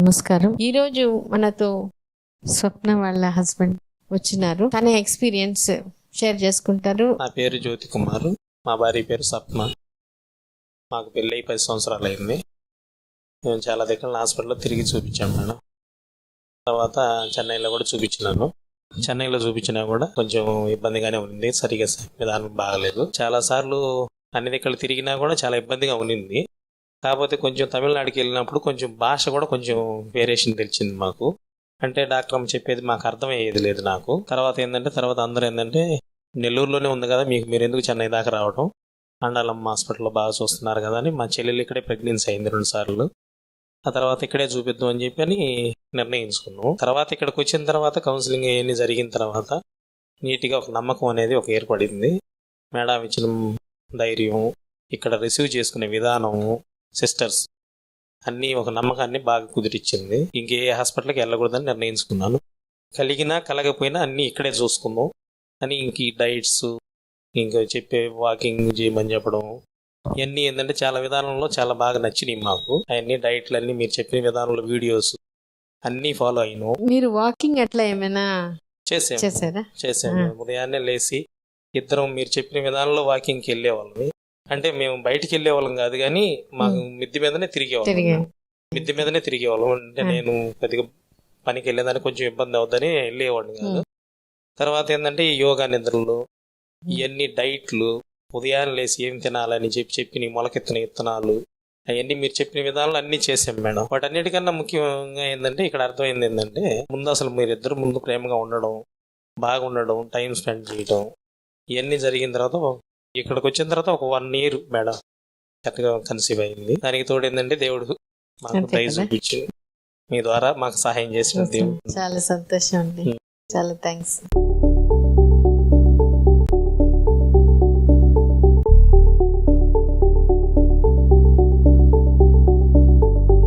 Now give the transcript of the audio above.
నమస్కారం. ఈరోజు మనతో స్వప్న వాళ్ళ హస్బెండ్ వచ్చినారు. తన ఎక్స్పీరియన్స్ షేర్ చేసుకుంటారు. నా పేరు జ్యోతి కుమార్, మా భార్య పేరు స్వప్న. మాకు పెళ్ళి 10 సంవత్సరాలు అయింది. మేము చాలా దగ్గర హాస్పిటల్లో తిరిగి చూపించాము మేడం. తర్వాత చెన్నైలో కూడా చూపించినాను. చెన్నైలో చూపించినా కూడా కొంచెం ఇబ్బందిగానే ఉంది, సరిగా విధానం బాగలేదు. చాలాసార్లు అన్ని దగ్గర తిరిగినా కూడా చాలా ఇబ్బందిగా ఉన్నింది. కాకపోతే కొంచెం తమిళనాడుకి వెళ్ళినప్పుడు కొంచెం భాష కూడా కొంచెం వేరియేషన్ తెలిసింది మాకు. అంటే డాక్టర్ అమ్మ చెప్పేది మాకు అర్థమయ్యేది లేదు నాకు. తర్వాత అందరూ ఏంటంటే నెల్లూరులోనే ఉంది కదా, మీరు ఎందుకు చెన్నై దాకా రావడం, అండాలమ్మ హాస్పిటల్లో బాగా చూస్తున్నారు కదా అని. మా చెల్లెలు ఇక్కడే ప్రెగ్నెన్సీ అయింది 2 సార్లు. ఆ తర్వాత ఇక్కడే చూపిద్దాం అని చెప్పి అని నిర్ణయించుకున్నాం. తర్వాత ఇక్కడికి వచ్చిన తర్వాత కౌన్సిలింగ్ అవన్నీ జరిగిన తర్వాత నీట్గా ఒక నమ్మకం అనేది ఏర్పడింది. మేడం ఇచ్చిన ధైర్యం, ఇక్కడ రిసీవ్ చేసుకునే విధానము, సిస్టర్స్ అన్నీ ఒక నమ్మకాన్ని బాగా కుదిరిచ్చింది. ఇంకే హాస్పిటల్కి వెళ్ళకూడదని నిర్ణయించుకున్నాను. కలిగినా కలగపోయినా అన్నీ ఇక్కడే చూసుకుందాం అని ఇంక ఈ డైట్స్, ఇంకా చెప్పే వాకింగ్ చేయమని చెప్పడం, ఇవన్నీ ఏంటంటే చాలా విధానంలో చాలా బాగా నచ్చినాయి మాకు. అవన్నీ డైట్లు అన్నీ మీరు చెప్పిన విధానంలో వీడియోస్ అన్నీ ఫాలో అయినాం. మీరు వాకింగ్ అట్లా ఏమైనా చేసాము. ఉదయాన్నే లేచి ఇద్దరం మీరు చెప్పిన విధానంలో వాకింగ్కి వెళ్ళేవాళ్ళం. అంటే మేము బయటికి వెళ్ళేవాళ్ళం కాదు కానీ మాకు మిద్ది మీదనే తిరిగేవాళ్ళం. అంటే నేను కొద్దిగా పనికి వెళ్ళేదానికి కొంచెం ఇబ్బంది అవుతుందని వెళ్ళేవాడిని కాదు. తర్వాత ఏంటంటే ఈ యోగా నిద్రలు, ఇవన్నీ డైట్లు, ఉదయాన్నే లేచి ఏం తినాలని చెప్పి మొలకెత్తిన విత్తనాలు, అవన్నీ మీరు చెప్పిన విధానాలు అన్నీ చేసాం మేడం. వాటన్నిటికన్నా ముఖ్యంగా ఏంటంటే ఇక్కడ అర్థమైంది ఏంటంటే ముందు అసలు మీరిద్దరు ముందు ప్రేమగా ఉండడం, బాగుండడం, టైం స్పెండ్ చేయడం, ఇవన్నీ జరిగిన తర్వాత ఇక్కడికి వచ్చిన తర్వాత ఒక 1 year మేడం కరెక్ట్గా కన్సీవ్ అయింది. దానికి తోడు ఏంటంటే దేవుడు మాకు దయ చూపించి మీ ద్వారా మాకు సహాయం చేసిన దేవుడు. చాలా సంతోషం అండి. చాలా థ్యాంక్స్.